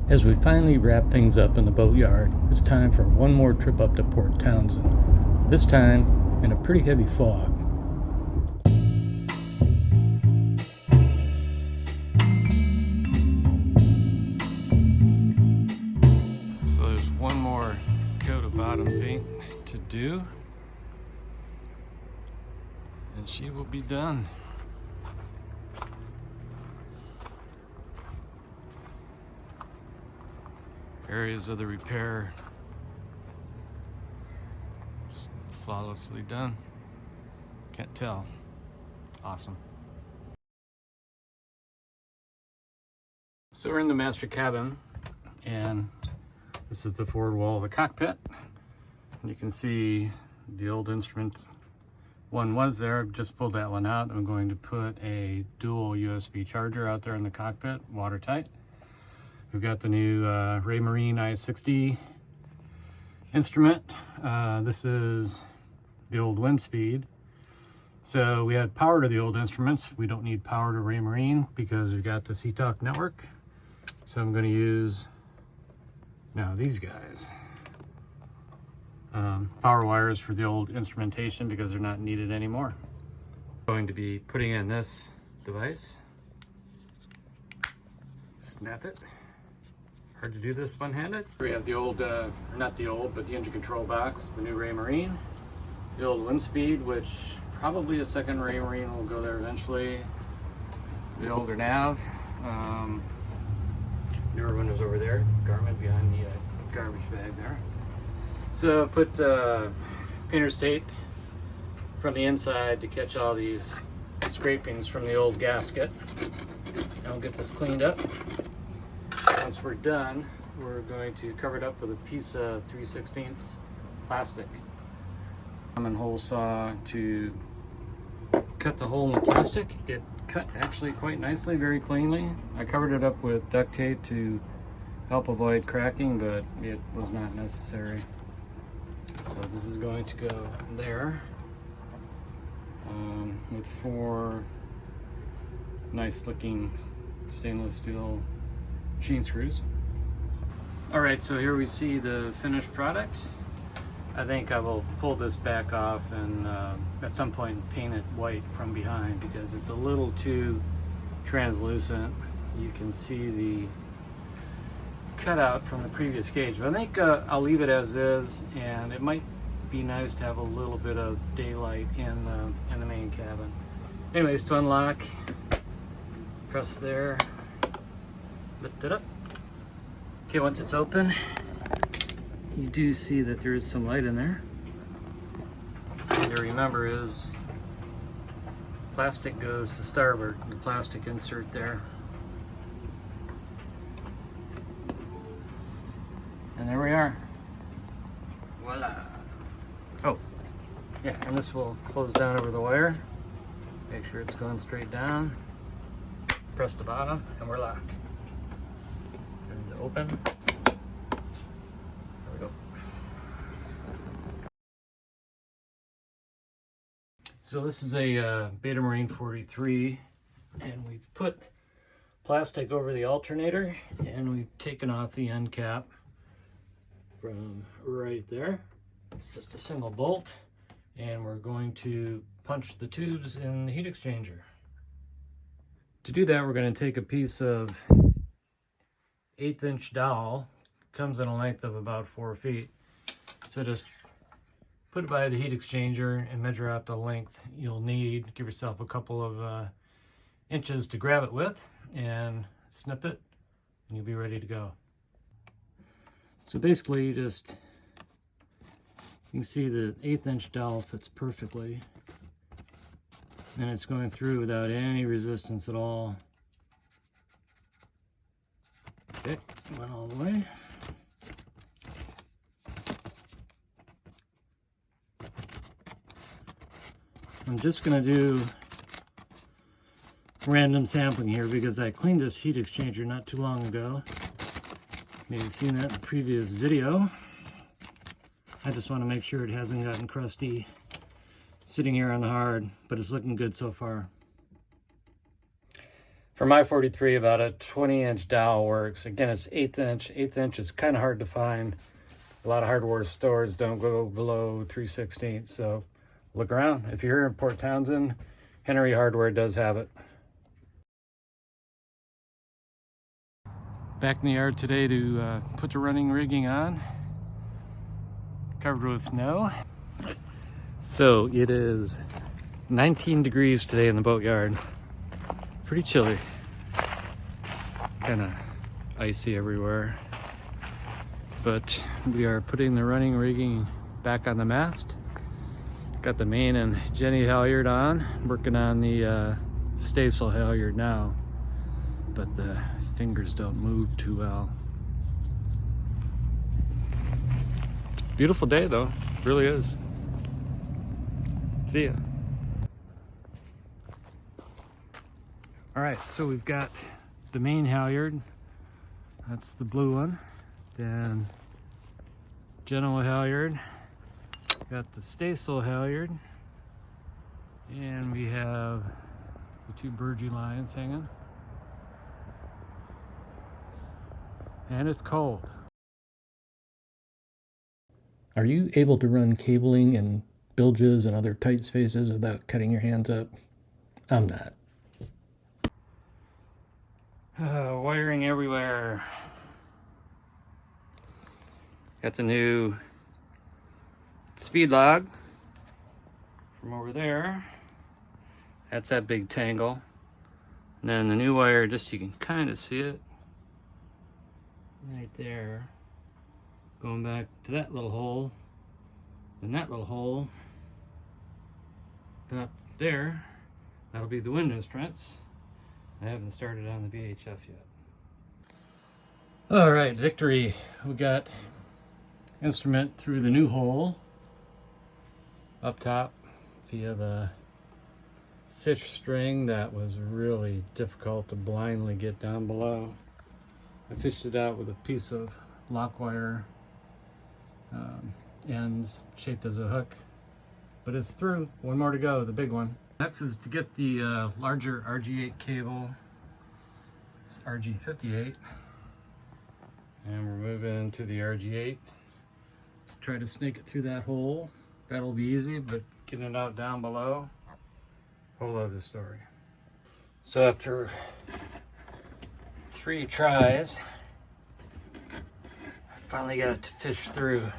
As we finally wrap things up in the boatyard, it's time for one more trip up to Port Townsend, this time in a pretty heavy fog. So there's one more coat of bottom paint to do, and she will be done. Areas of the repair just flawlessly done. Can't tell. Awesome. So we're in the master cabin, and this is the forward wall of the cockpit. And you can see the old instrument one was there. Just pulled that one out. I'm going to put a dual USB charger out there in the cockpit, watertight. We've got the new Raymarine i60 instrument. This is the old wind speed. So we had power to the old instruments. We don't need power to Raymarine because we've got the C-Talk network. So I'm going to use now these guys. Power wires for the old instrumentation because they're not needed anymore. I'm going to be putting in this device. Snap it. Hard to do this one-handed. We have the old, or not the old, but the engine control box, the new Raymarine, the old wind speed, which probably a second Raymarine will go there eventually. The older nav, newer one is over there, Garmin behind the garbage bag there. So put painter's tape from the inside to catch all these scrapings from the old gasket. And we'll get this cleaned up. Once we're done, we're going to cover it up with a piece of 3/16 plastic. Common hole saw to cut the hole in the plastic. It cut actually quite nicely, very cleanly. I covered it up with duct tape to help avoid cracking, but it was not necessary. So this is going to go there with 4 nice looking stainless steel machine screws. All right, so here we see the finished product. I think I will pull this back off and at some point paint it white from behind because it's a little too translucent. You can see the cutout from the previous cage, but I think I'll leave it as is, and it might be nice to have a little bit of daylight in the main cabin. Anyways, to unlock, press there, lift it up. Okay, once it's open, you do see that there is some light in there. And to remember is plastic goes to starboard, the plastic insert there. And there we are. Voila. Oh, yeah, and this will close down over the wire. Make sure it's going straight down. Press the bottom and we're locked. And to open, there we go. So this is a Beta Marine 43, and we've put plastic over the alternator, and we've taken off the end cap from right there. It's just a single bolt, and we're going to punch the tubes in the heat exchanger. To do that, we're going to take a piece of 1/8" dowel. Comes in a length of about 4 feet. So just put it by the heat exchanger and measure out the length you'll need. Give yourself a couple of inches to grab it with, and snip it, and you'll be ready to go. So basically, you can see the 1/8" dowel fits perfectly, and it's going through without any resistance at all. Okay, went all the way. I'm just going to do random sampling here because I cleaned this heat exchanger not too long ago. Maybe you've seen that in the previous video. I just want to make sure it hasn't gotten crusty sitting here on the hard, but it's looking good so far. For my 43, about a 20-inch dowel works. Again, it's 1/8 inch. 1/8 inch is kind of hard to find. A lot of hardware stores don't go below 3/16, so look around. If you're in Port Townsend, Henry Hardware does have it. Back in the yard today to put the running rigging on. Covered with snow. So it is 19 degrees today in the boatyard. Pretty chilly. Kind of icy everywhere. But we are putting the running rigging back on the mast. Got the main and Jenny halyard on. Working on the staysail halyard now. But the fingers don't move too well. Beautiful day though, really is. See ya. All right, so we've got the main halyard. That's the blue one. Then general halyard. Got the staysail halyard. And we have the 2 burgee lines hanging. And it's cold. Are you able to run cabling and bilges and other tight spaces without cutting your hands up? I'm not. Wiring everywhere. Got the new speed log from over there. That's that big tangle. And then the new wire, just you can kind of see it right there. Going back to that little hole. Then that little hole. Then up there. That'll be the windows prints. I haven't started on the VHF yet. All right, victory. We got instrument through the new hole up top via the fish string that was really difficult to blindly get down below. I fished it out with a piece of lock wire, ends shaped as a hook, but it's through. One more to go, the big one. Next is to get the larger RG8 cable. It's RG58. And we're moving to the RG8 to try to snake it through that hole. That'll be easy, but getting it out down below, whole other story. So after 3 tries, I finally got it to fish through.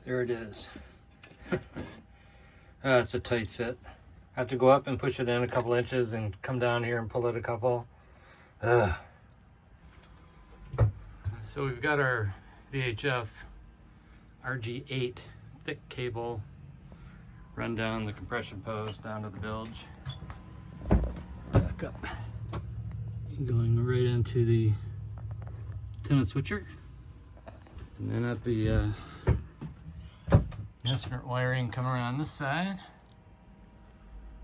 There it is. It's a tight fit. I have to go up and push it in a couple inches and come down here and pull it a couple. So we've got our VHF RG8 thick cable run down the compression post down to the bilge. Back up. Going right into the antenna switcher. And then at the instrument wiring come around this side.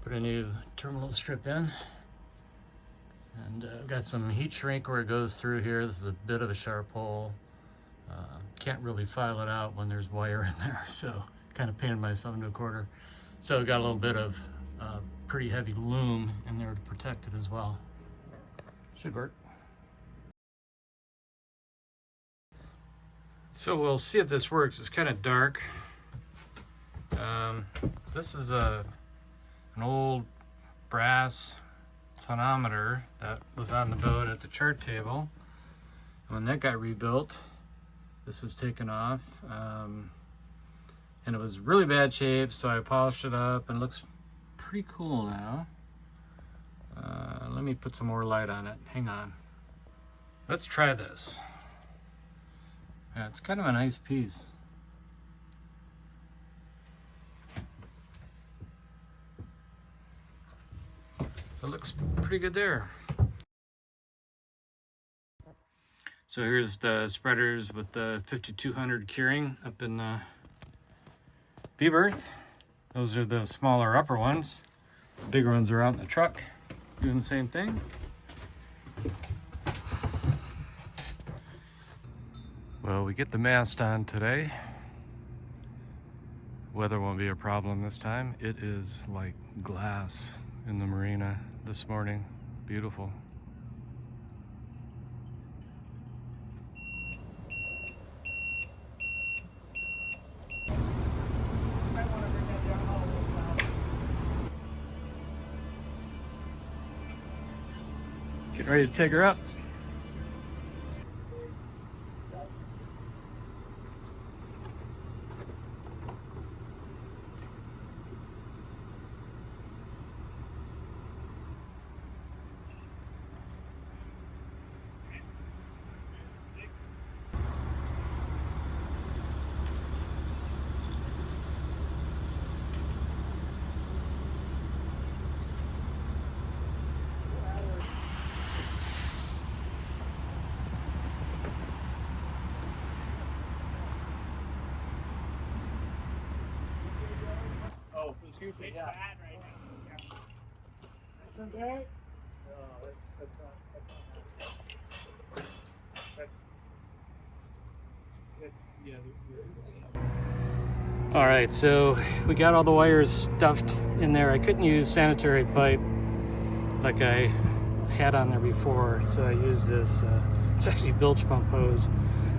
Put a new terminal strip in. And got some heat shrink where it goes through here. This is a bit of a sharp hole. Can't really file it out when there's wire in there, so kind of painted myself into a quarter. So got a little bit of pretty heavy loom in there to protect it as well. Should work. So we'll see if this works. It's kind of dark. This is an old brass tonometer that was on the boat at the chart table. When that got rebuilt, this was taken off, and it was really bad shape, so I polished it up and it looks pretty cool now. Let me put some more light on it. Hang on. Let's try this. Yeah, it's kind of a nice piece. So it looks pretty good there. So here's the spreaders with the 5200 curing up in the V-berth. Those are the smaller upper ones. The bigger ones are out in the truck doing the same thing. Well, we get the mast on today. weather won't be a problem this time. It is like glass in the marina this morning. Beautiful. Getting ready to take her up. Oh, from 2 feet, yeah. Bad right now. Yeah. That's not bad? No, that's not yeah. All right, so we got all the wires stuffed in there. I couldn't use sanitary pipe like I had on there before, so I used this. It's actually bilge pump hose.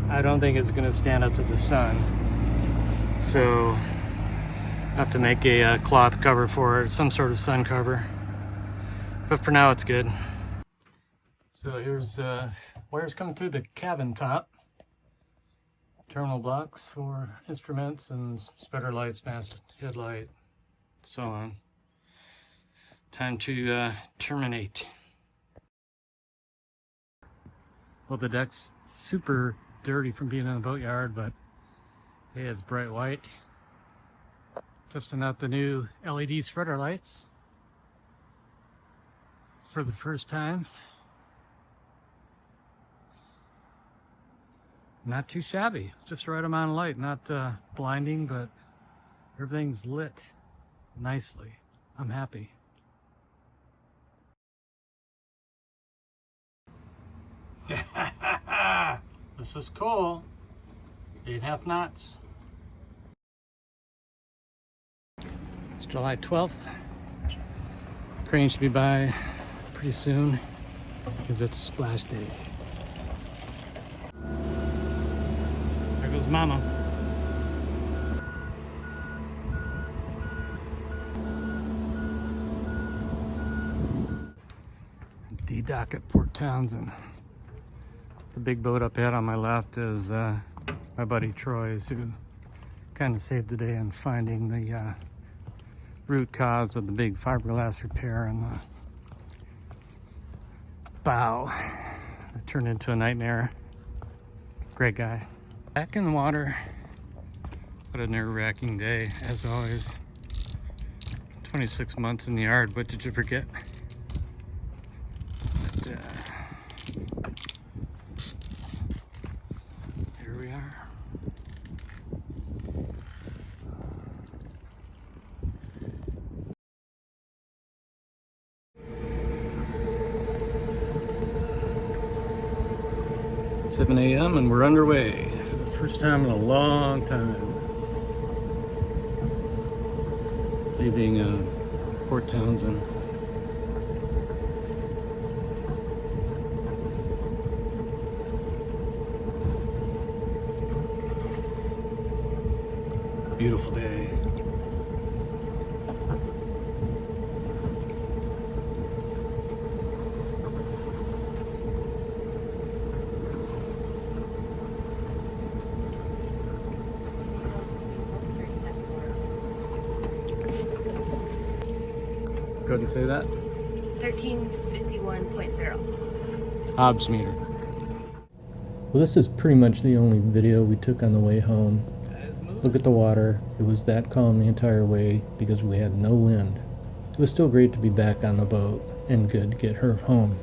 I don't think it's going to stand up to the sun, so I have to make a cloth cover for it, some sort of sun cover. But for now, it's good. So here's wires coming through the cabin top. Terminal blocks for instruments and spreader lights, mast, headlight, so on. Time to terminate. Well, the deck's super dirty from being in the boatyard, but hey, it's bright white. Testing out the new LED spreader lights for the first time. Not too shabby, just the right amount of light, not blinding, but everything's lit nicely. I'm happy. This is cool. 8.5 knots. It's July 12th. Crane should be by pretty soon because it's splash day. There goes Mama. D-dock at Port Townsend. The big boat up ahead on my left is my buddy Troy's, who kind of saved the day in finding the root cause of the big fiberglass repair in the bow. It turned into a nightmare. Great guy. Back in the water. What a nerve-wracking day, as always. 26 months in the yard. What did you forget? But, here we are. It's 7 a.m. and we're underway. For the first time in a long time. Leaving Port Townsend. Beautiful day. Go ahead and say that. 1351.0. Hobbs meter. Well, this is pretty much the only video we took on the way home. Look at the water. It was that calm the entire way because we had no wind. It was still great to be back on the boat and good to get her home.